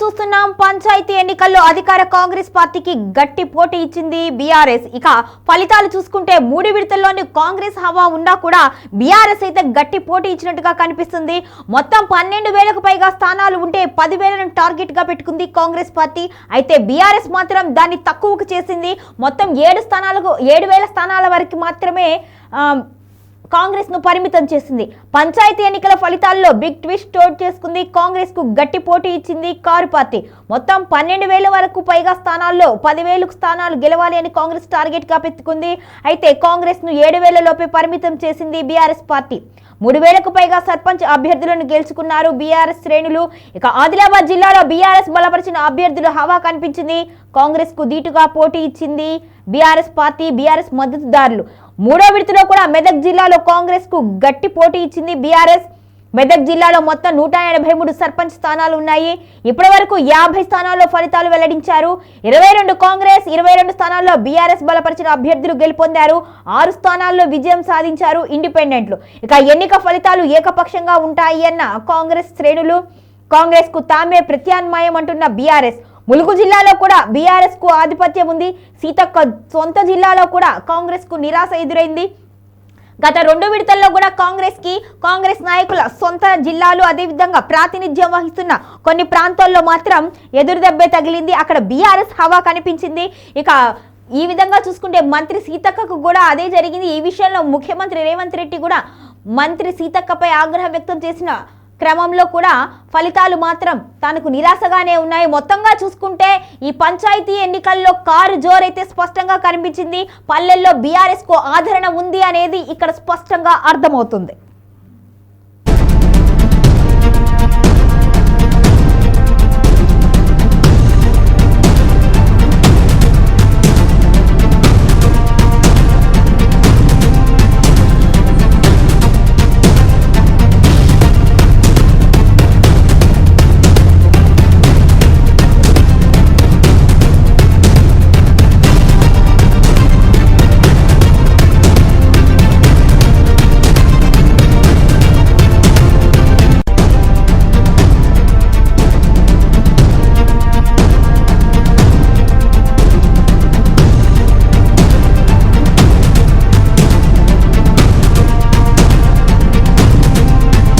చూస్తున్నాం పంచాయతీ ఎన్నికల్లో అధికార కాంగ్రెస్ పార్టీకి గట్టి పోటీ ఇచ్చింది బీఆర్ఎస్. ఇక ఫలితాలు చూసుకుంటే 3 విడతల్లోని కాంగ్రెస్ హవా ఉన్నా కూడా బీఆర్ఎస్ అయితే గట్టి పోటీ ఇచ్చినట్టుగా కనిపిస్తుంది. మొత్తం 12,000కు పైగా స్థానాలు ఉంటే 10,000ను టార్గెట్ గా పెట్టుకుంది కాంగ్రెస్ పార్టీ. అయితే బీఆర్ఎస్ మాత్రం దాన్ని తక్కువకు చేసింది. మొత్తం 7,000 స్థానాల వరకు మాత్రమే కాంగ్రెస్ ను పరిమితం చేసింది. పంచాయతీ ఎన్నికల ఫలితాల్లో బిగ్ ట్విస్ట్ చోటు చేసుకుంది. కాంగ్రెస్ కు గట్టి పోటీ ఇచ్చింది కారు పార్టీ. మొత్తం 12,000 వరకు పైగా స్థానాల్లో 10,000 స్థానాలు గెలవాలి అని కాంగ్రెస్ టార్గెట్ గా పెట్టుకుంది. అయితే కాంగ్రెస్ ను 7,000 లోపే పరిమితం చేసింది బీఆర్ఎస్ పార్టీ. 3,000కు పైగా సర్పంచ్ అభ్యర్థులను గెలుచుకున్నారు బీఆర్ఎస్ శ్రేణులు. ఇక ఆదిలాబాద్ జిల్లాలో బీఆర్ఎస్ బలపరిచిన అభ్యర్థులు హవా కనిపించింది. కాంగ్రెస్ కు ధీటుగా పోటీ ఇచ్చింది బీఆర్ఎస్ పార్టీ. బీఆర్ఎస్ మద్దతుదారులు 3వ విడతలో కూడా మెదక్ జిల్లాలో కాంగ్రెస్ కు గట్టి పోటీ ఇచ్చింది బీఆర్ఎస్. మెదక్ జిల్లాలో మొత్తం 183 సర్పంచ్ స్థానాలు ఉన్నాయి. ఇప్పటి వరకు 50 స్థానాల్లో ఫలితాలు వెల్లడించారు. 22 కాంగ్రెస్, 22 స్థానాల్లో బీఆర్ఎస్ బలపరిచిన అభ్యర్థులు గెలుపొందారు. 6 స్థానాల్లో విజయం సాధించారు ఇండిపెండెంట్లు. ఇక ఎన్నిక ఫలితాలు ఏకపక్షంగా ఉంటాయి అన్న కాంగ్రెస్ శ్రేణులు. కాంగ్రెస్ కు తామే ప్రత్యామ్నాయం అంటున్న బీఆర్ఎస్. ములుగు జిల్లాలో కూడా బీఆర్ఎస్ కు ఆధిపత్యం ఉంది. సీతక్క సొంత జిల్లాలో కూడా కాంగ్రెస్ కు నిరాశ ఎదురైంది. గత 2 విడతల్లో కూడా కాంగ్రెస్ నాయకుల సొంత జిల్లాలు అదేవిధంగా ప్రాతినిధ్యం వహిస్తున్న కొన్ని ప్రాంతాల్లో మాత్రం ఎదురుదెబ్బే తగిలింది. అక్కడ బీఆర్ఎస్ హవా కనిపించింది. ఇక ఈ విధంగా చూసుకుంటే మంత్రి సీతక్కకు కూడా అదే జరిగింది. ఈ విషయంలో ముఖ్యమంత్రి రేవంత్ రెడ్డి కూడా మంత్రి సీతక్కపై ఆగ్రహం వ్యక్తం చేసిన క్రమంలో కూడా ఫలితాలు మాత్రం తనకు నిరాశగానే ఉన్నాయి. మొత్తంగా చూసుకుంటే ఈ పంచాయతీ ఎన్నికల్లో కారు జోరైతే స్పష్టంగా కనిపించింది. పల్లెల్లో బీఆర్ఎస్ కు ఆదరణ ఉంది అనేది ఇక్కడ స్పష్టంగా అర్థమవుతుంది.